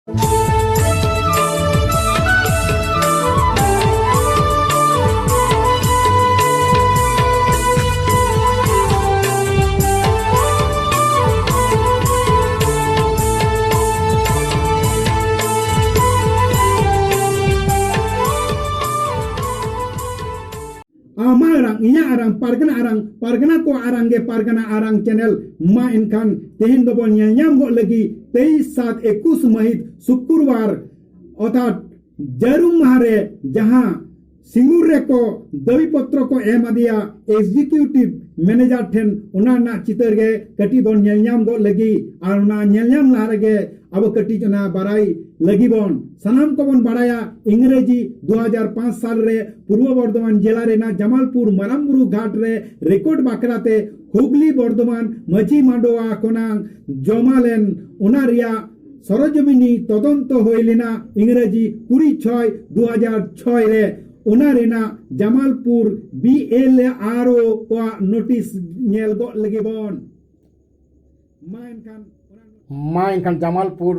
Amarang inya pargana ko arangge pargana arang channel ma inkan tehen do bon nyam go lagi 23/7/21 mahit शुक्रवार अर्थात जरूम मारे जहां सिंगुर रे को दवी पत्र को एम दिया एग्जीक्यूटिव मैनेजर ठेन उना ना चितर गे कटी bone nyam go lagi ar una nyam larege अब कटी जना बाराई लगी बोन सनाम को बोन बाराया इंग्रेजी 2005 साल रे पूर्व बर्धमान जिला रे ना जमालपुर मारामुरु घाट रे रेकॉर्ड बाकराते हुगली बर्धमान मजी मांडोआ कोनांग जमालेन उना रिया सरजमिनी तदंत होइलेना इंग्रेजी 20/6/2006 रे उना रेना जमालपुर BLRO वा नोटिस नेल गो लगी बोन मा इनखान जमालपुर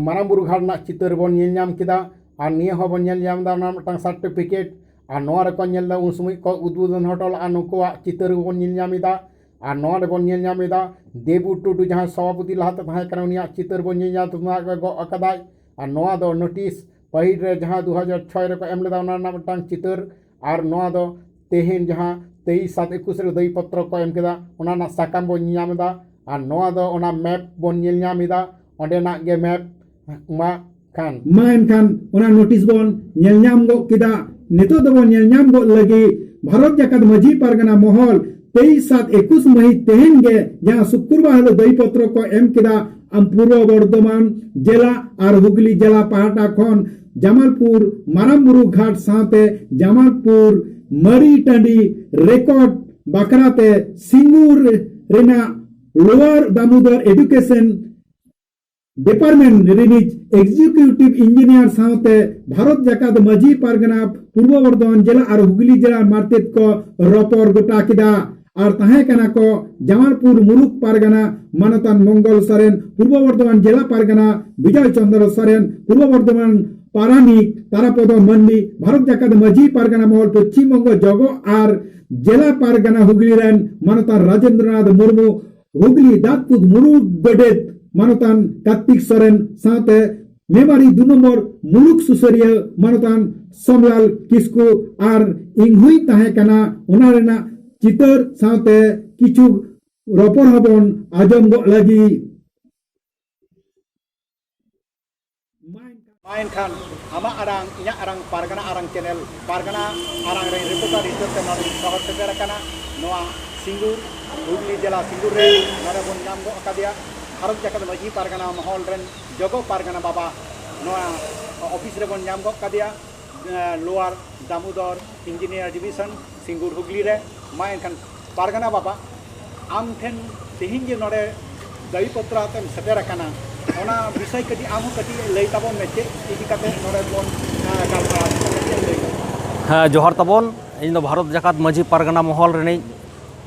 मारामुरु घाट ना चितर बोन नेलनाम किदा और निया हो बोन नेलनाम दा ना मटांग सर्टिफिकेट और नोआ रे को नेलदा उन समय को उद्बोधन होटल आ नुकुआ चितर बोन नेलनामिदा और नोआ रे बोन नेलनामिदा देबू टुडू जहां सभापति लाहते थाहे कना उनिया चितर बोन नेलनाम तुना गो अकदाय और नोआ दो नोटिस पहिल रे जहां 2006 रे को एम लेदा ना मटांग चितर और नोआ दो तेहेन जहां 23/7/21 रे दई पत्र को एम केदा उना ना साकाम बोन नेलनामदा और नोआ दो उना मैप बोन नेलनामिदा ओंडे ना गे मैप मा इनखान उना नोटिस बोन नेलनाम गो किदा नितो दो बोन नेलनाम गो लगी भारत जाकत मजी पारगना महल 23/7/21 महित तेहेन गे जहां शुक्रवार हलो दई पत्र को एम किदा हम पूर्व बर्धमान जिला और हुगली जिला पहाटा खन जमालपुर मारामुरु घाट साथे जमालपुर मरी टंडी रेकॉर्ड बाकराते सिंगूर रेना लोअर दामोदर एजुकेशन डिपार्टमेंट रिनिज एग्जीक्यूटिव इंजीनियर साथे भारत जाकत मजी पारगना पूर्व बर्धमान जिला और हुगली जिला मार्तेत को रपोर गोटा किदा और तहे कना को जमालपुर मुलुक पारगना मानतान मंगल सरेन पूर्व बर्धमान जिला पारगना विजय चंद्र सरेन पूर्व बर्धमान पारानिक तारापद मंडी भारत जाकत मजी पारगना महल पश्चिम बंग जगो और जिला पारगना हुगली रेन मानतान राजेंद्रनाथ मुर्मू हुगली दातपुर मुलुक गडेत मानतान कार्तिक सरेन साथे मेमारी 2 नंबर मुलुक सुसरिया मानतान समलाल किस्कू और इंगहुई तहे कना उना रेना चितर साथे किछु रपर हबन आजम गो लगी माइन खान आमा आरांग इया आरांग पारगना आरांग चैनल पारगना आरांग रे रिपोर्टर हिसाब नोड सहर सेटर कना नोआ सिंगूर हुगली जिला सिंगूर रे नोडे बोन नाम गो अकादिया भारत जाकत मजी पारगना महल रेन जगो पारगना बाबा नोआ ऑफिस रे बोन नाम गो अकादिया lower Damodar engineer division Singur Hooghly रे मा इनखान पारगना बाबा आम ठेन तेहिं जे नोडे दई पत्र आतेम सेटर कना ओना विषय कटी आम कटी लई ताबोन मेचे इदी काते नोडे बोन गालपा हाँ जोहार ताबोन इन दो भारत जाकत मजी पारगना महल रेनी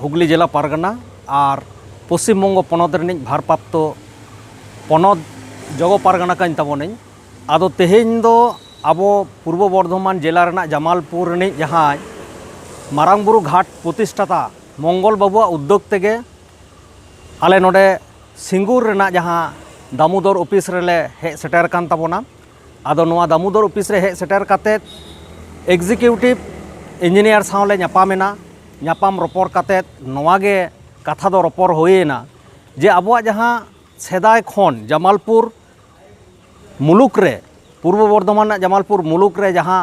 हुगली जिला पारगना और पश्चिम बंग पनत रेनी भारप्राप्त पनत जगो पारगना कान ताबोन आदो तेहें दो आबो पूर्व बर्धमान जिला रेना जमालपुर रेनी जहां मारांगबुरु घाट प्रतिष्ठाता मंगल बाबुआ उद्योग तेगे आले नोडे सिंगूर रेना जहां दामोदर ऑफिस रेले हे सेटर कान ताबोना आदो नोआ दामोदर ऑफिस रे हे सेटर काते एग्जीक्यूटिव इंजीनियर सावले ᱧᱟᱯᱟᱢᱮᱱᱟ ᱧᱟᱯᱟᱢ रपर काते नोआगे कथा दो रपर होयेना जे आबुआ जहां सेदाय खन जमालपुर मुलुक रे पूर्व बर्धमान जमालपुर मुलुक रे जहां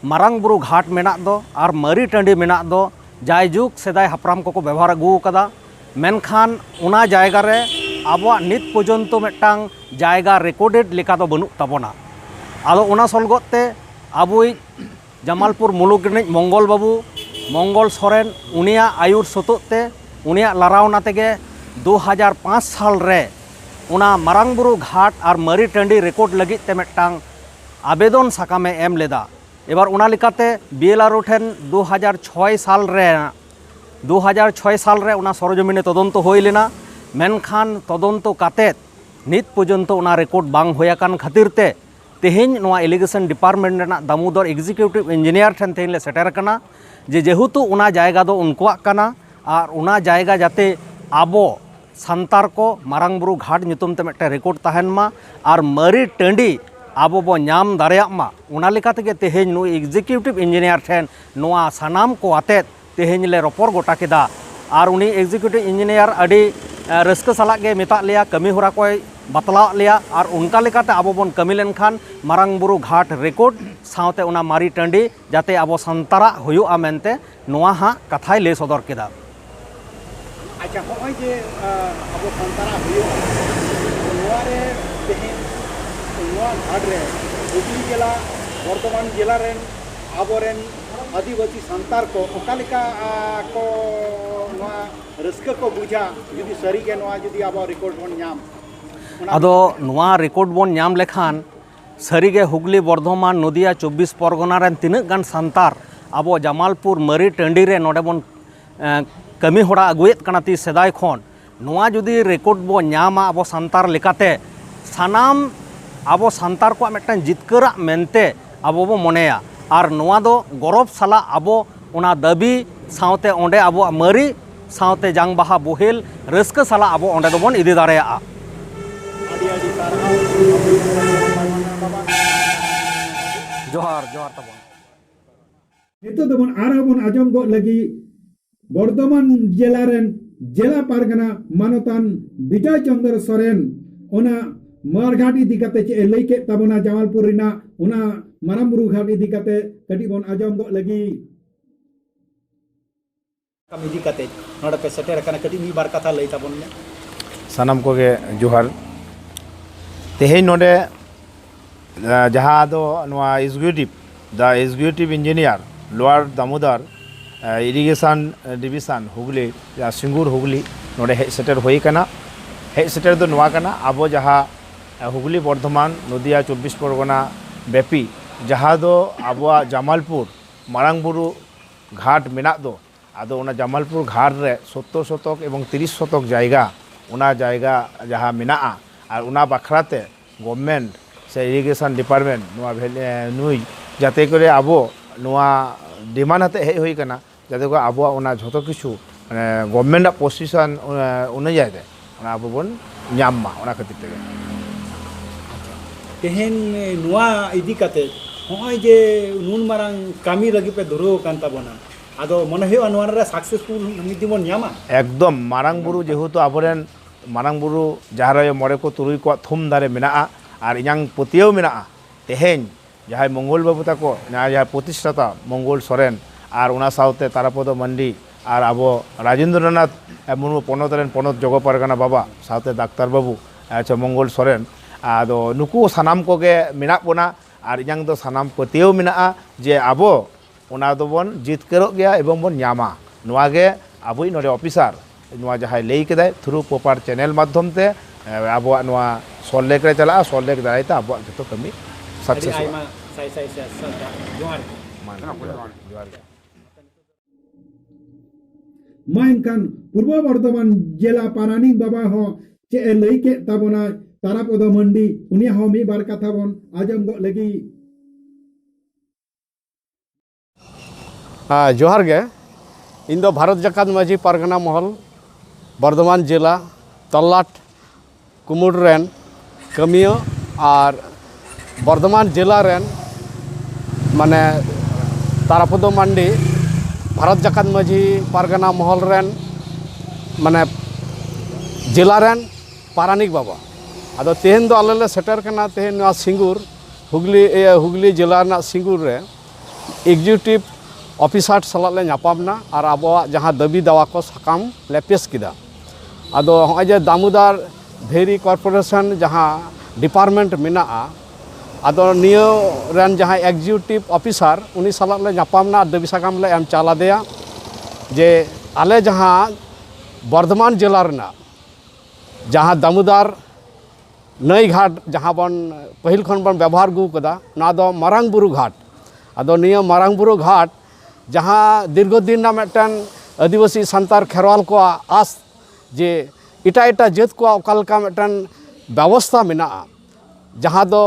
मारांगबुरु घाट मेना दो और मरी टंडी मेना दो जायजुग सेदाय हापराम को व्यवहार अगू कदा मेनखान उना जायगा रे आबुआ नित पर्यंत मेटांग जायगा रेकॉर्डेड लेका दो बनु ताबोना आदो उना सलगते आबुई जमालपुर मुलुक रे मंगल बाबू मंगल सोरेन उनिया आयुर सतोते उनिया लारावना तेगे 2005 साल रे उना मारांगबुरु घाट और मरी टंडी रेकॉर्ड लगित ते मेटांग आवेदन साकामे एम लेदा एबार उना लिकाते BLRO ठेन 2006 साल रे उना सरजमिने तदंत होई लेना मेनखान तदंत काते नित पर्यंत उना रेकॉर्ड बांग होया कान खातिर ते तेहेñ नोआ इरिगेशन डिपार्टमेंट रेना दामोदर एग्जीक्यूटिव इंजीनियर ठेन तेहेñ ले सेटर कना जे जेहेतु उना जायगा दो उनकुआग कना और उना जायगा जाते आबो सांतार को मारांग बुरु घाट nyutum ते मिट्टे रेकॉर्ड तहन मा और मरी टंडी आबो बो नाम दारेयाग मा उना लेका तेगे तेहेñ नु एग्जीक्यूटिव इंजीनियर ठेन नोआ सानाम को आते तेहेñ ले रोपर गोटा केदा और उनी एग्जीक्यूटिव इंजीनियर अडी रस्क सालाग गे मेता लिया कमी होरा को बतला लिया और उनका लेकाते आबो बन कमी लेनखान मारांग बुरु घाट रेकॉर्ड सावते उना मारी टंडी जाते आबो संतारा हुयुआ मेनते नोआ हा कथाय ले सदर केदा। अच्छा होय जे अब संतारा हुयो नोआ रे तेहेñ नोआ घाट रे हुगली जिला बर्धमान जिला रेन आबोरेन आदिवासी संतार को ओकालिका को नोआ रस्क को बुझा जुदी सरी के नोआ जुदी आबो रिकॉर्ड बन नाम आदो नोआ रिकॉर्ड बन नाम लेखान सरी गे हुगली बर्धमान नदिया 24 परगना रेन तिनक गान संतार आबो जमालपुर मरी टंडी रे नोडे बन कमी होड़ा अगुएत कना ती सेदाय खोन नोआ जुदी रेकॉर्ड बो नामा आबो संतार लेकाते सानाम आबो संतार को मिट्टन जितकरा मेनते आबो बो मोनेया और नोआ दो गौरव साला आबो उना दाबी सावते ओंडे आबो मरी सावते जांग बाहा बोहेल रस्क साला आबो ओंडे दोबन इदी दारेया। जोहार जोहार तबन नितो दोबन आराबन आजम गो लगी बर्धमान जिला रेन जिला पारगना मानतान विजय चंद्र सोरेन ओना मारघाट इदी कते चे लई के तबना जमालपुर रिना ओना मारामुरु घाट इदी कते कटी बन आजम गो लगी कम इदी कते नोडे पे सेटर कना कटी मी बार कथा लई तबन ने सानाम को गे जोहार तेहेñ नोडे जहाँ दो नोआ executive engineer lower Damodar irrigation division Hooghly Singur Hooghly नोडे हेज सेटर होई कना हेज सेटर दो नोआ कना आबो जहाँ हुगली बर्धमान नदिया 24 परगना बेपी जहाँ दो आबो जमालपुर मारांग बुरु घाट मेना दो आदो उना जमालपुर घाट रे 70 शतक एवं 30 शतक जायगा उना जायगा जहाँ मेना और उना बाखराते गवर्नमेंट से इरिगेशन डिपार्टमेंट नोआ नुई जाते करे आबो नोआ डिमांड हते हेज होई कना जाते को आबो उना झोतो किछु गवर्नमेंट पोजिशन अनुयायी दे उना आबो बन नाम मा उना खातिर तेगे तेहेñ नोआ इदी कते होय जे नुन मारांग कामी लगी पे धरो कान तबना आदो मन हे नोआ रे सक्सेसफुल निदि बन नामा एकदम मारांग बुरु जेहेतु आबोरेन मारांग बुरु जहाँ मोड़े को तुरुई को थुम दारे मेना और इनांग पतियाव मेना तेहेñ जहाँ मंगल बाबू तको जहाँ प्रतिष्ठाता मंगल सोरेन और उना साउते तारापद मंडी और आबो राजेंद्रनाथ मुर्मू पनत रेन पनत जग पारगाना बाबा साउते डाक्तार बाबू अच्छा मंगल सोरेन आदो नुकु सानाम को गे मेना बोना और इनांग दो सानाम पतियाव मेना जे आबो उना दो बन जितकरो गया एवं बन नामा नोआ गे आबोई नोडे ऑफिसर नोआ जहाँ लई केदाय थ्रू प्रॉपर चैनल माध्यम ते आबो नोआ सल्लेक रे चला सल्लेक दारायते आबो जतो कमी सक्सेस आइमा साई साई से जोहार माइन कान पूर्व बर्धमान जिला पारानी बाबा हो चे लई के तबना तारापद मंडी उनिया हो मी बार कथा बन आजम गो लगी जोहार गे इन दो भारत जाकात माझी पारगना महल बर्धमान जिला तल्लाट कुमुड रेन कमियो और बर्धमान जिला रेन माने तारापद मंडी भारत जाकात माझी पारगना महल रेन माने जिला रेन पारानिक बाबा आदो तेहेñ दो आले ले सेटर कना तेहेñ नोआ सिंगुर हुगली जिला ना सिंगुर रे एग्जीक्यूटिव ऑफिसर साला ले नापामना और आबोआ जहाँ दाबी दावा को साकाम ले पेश किदा आदो हय जे दामोदर भेरी कॉर्पोरेशन जहाँ डिपार्टमेंट मेना आदो नियो रेन जहाँ एग्जीक्यूटिव ऑफिसर उनी साला ले नापामना दाबी साकाम ले एम चाला देया जे आले जहाँ बर्धमान जिला रेना जहाँ दामोदर नई घाट जहाँ बन पहिल खन बन व्यवहार गु कदा ना दो मारांग बुरु घाट आदो नियो मारांग बुरु घाट जहाँ दीर्घदिन ना मिट्टन आदिवासी संतार खेरवाल को आस जे इटा इटा जात को ओकालका मिट्टन व्यवस्था मेना जहाँ दो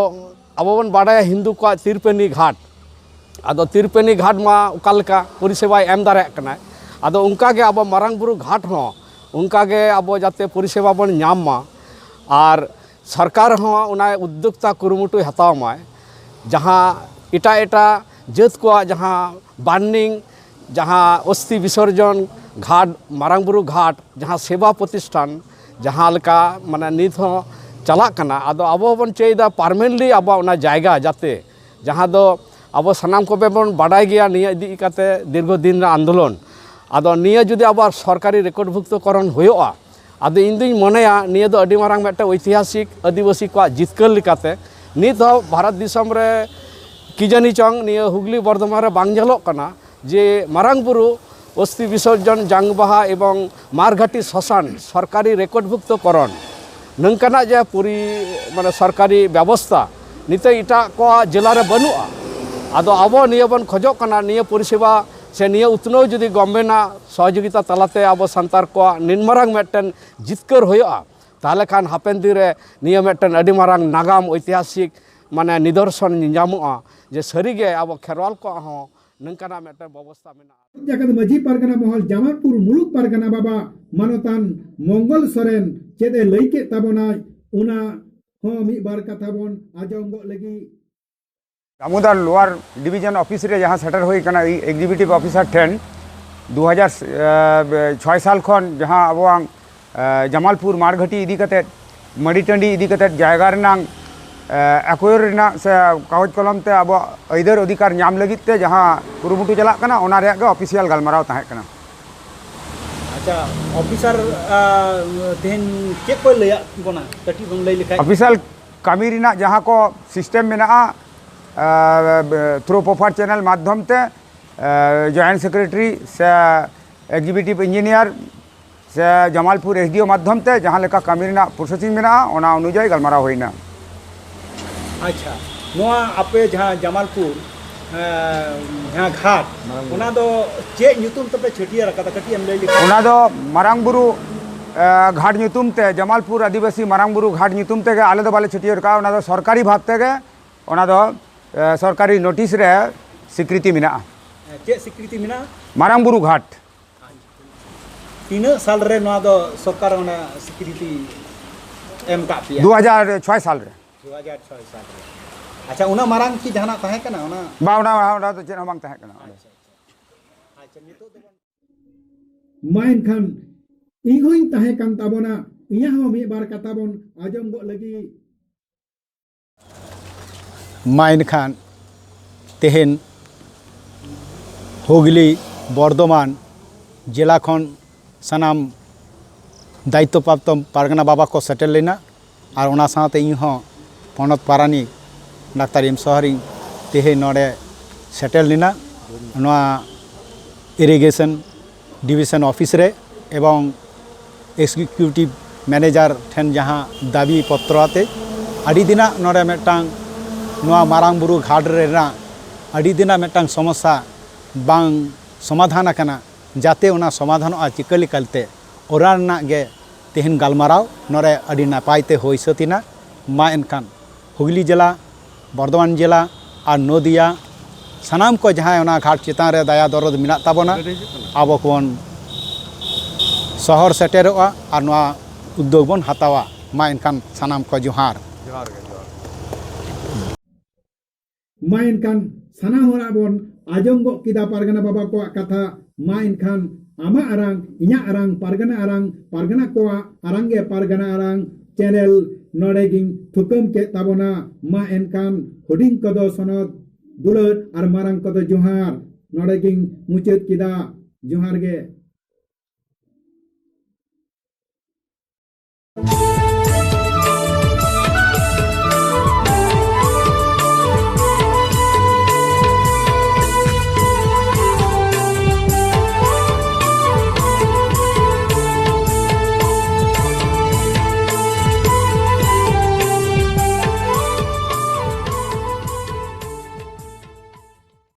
अब बन बाड़ा हिंदू को तिरपेनी घाट आदो तिरपेनी घाट मा उकालका परिसेवा एम दारे कना आदो उनका के अब मारांग बुरु घाट हो उनका के अब जाते परिसेवा बन नाम मा और सरकार हो उना उद्योक्ता कुरुमुटु हताव मा जहाँ एटा एटा जात को जहाँ बार्निंग जहाँ अस्थि विसर्जन घाट मारांग बुरु घाट जहाँ सेवा प्रतिष्ठान जहाँ लका माने नित हो चला कना आदो अब बन चेदा पार्मानेंटली अब उना जायगा जाते जहाँ दो अब सानाम को बन बाडाय गया निया इदी काते दीर्घ दिन आंदोलन आदो निया जुदी अब सरकारी रेकर्डभुक्तकरण होयोआ आदो इन दुई मनेया निया दो अडी मारांग मेटे ऐतिहासिक आदिवासी को जितकर लिकाते नित हो भारत दिसम रे कि जानी चंग निया हुगली बर्धमान रे बांग जलोग कना जे मारांग बुरु अस्थि विसर्जन जांगबाहा एवं मारघाटी श्मशान सरकारी रेकर्डभुक्तकरण नंकाना जे पूरी माने सरकारी व्यवस्था नित इटा को जिला रे बनुआ आदो अब निया बन खोजो कना निया परिसेवा से निया उतनो जुदी गवर्नमेंट सहयोगिता तलाते अब सांतार को निनमारांग मेटन जितकर होयोआ ताले खान हापेन दिन रे निया मेटन अडी मारांग नागाम ऐतिहासिक माने निदर्शन निजामुआ जे सरीगे अब खेरवाल को हो नंकाना मेटन व्यवस्था मेना जगत मजी पारगना महल जामालपुर मुलुक पारगना बाबा मानतान मंगल सोरेन चेदे लैके ताबोना उना हो मी बार कथा बोन आजम लगी दामोदर लोअर डिवीजन ऑफिस रे जहाँ सेटर हुई कना एग्जीक्यूटिव ऑफिसर ठेन 2006 साल खन जहाँ अब जमालपुर मारघाटी इदी कते मड़ी टंडी इदी कते जायगा रनांग एक्वायर से कागज कलम ते अब अइदर अधिकार नाम लगित ते जहाँ कुरुमुटु चला कना ओना रे गे ऑफिशियल गलमाराव ताहे कना अच्छा ऑफिसर तेन के को लया कोना कटी बंग लई लिखा ऑफिशियल कामी रिना जहाँ को सिस्टम मेना थ्रू पोफार चैनल माध्यम ते जॉइंट सेक्रेटरी से एग्जीक्यूटिव इंजीनियर से जमालपुर एसडीओ माध्यम ते जहाँ लेका कामी रिना प्रोसेसिंग मेना ओना अनुयायी गलमाराव होइना अच्छा नोआ आपे जहाँ जमालपुर यहाँ घाट ओना दो चे ᱧᱩᱛᱩᱢ तपे छटिया रखा कटी हम लई लिखा ओना दो मारांग बुरु घाट ᱧᱩᱛᱩᱢ ते जमालपुर आदिवासी मारांग बुरु घाट ᱧᱩᱛᱩᱢ ते आले दो बाले छटिया रखा ओना दो सरकारी भाव ते ओना दो सरकारी नोटिस रे स्वीकृति मिना चे स्वीकृति मिना मारांग बुरु घाट तीन साल रे नोआ दो सरकार ओना स्वीकृति एम का पिया 2006 साल रे 2006 साल रे अच्छा उना मारांग की जहाना ताहे कना उना बा ओना तो चेन बांग ताहे कना अच्छा नितो माइन खान इहोइन ताहे कान ताबोना इया हो मी बार कताबोन आजम गो लगी माइन खान तेहन हुगली बर्धमान जिला खन सानाम दायित्व प्राप्त पारगना बाबा को सेटल लेना और ओना साथे इहो पनत पारानी डाक्टर एम सहरी तेहे नोडे सेटल लेना नोआ इरिगेशन डिविजन ऑफिस रे एवं एक्सिक्यूटिव मैनेजर ठेन जहाँ दाबी पत्र आते अड़ी दिना नोडे मेटांग नोआ मारांग बुरु घाट रेना अड़ी दिना मेटांग समस्या बांग समाधान आकना जाते उना समाधान चिकली कलते ओरा गे तेहन गलमाराव नोरे अड़ी नापायते होई सतिना मा एनखान हुगली जिला बर्धमान जिला और नदिया सानाम को जहाँ उना घाट चितान रे दया दरद मिना ताबोना आबो कोन शहर सेटेरोआ और नोआ उद्योग बन हतावा मा एनखान सानाम को जोहार मा एनखान साना होरा बोन आजम गो किदा पारगना बाबा को कथा मा एनखान आमा आरांग इnya arang pargana ko arange pargana arang channel nodeging thukum ke tabona ma enkan hoding kodo sonod dulat ar marang kodo johar nodeging muchet kida johar ge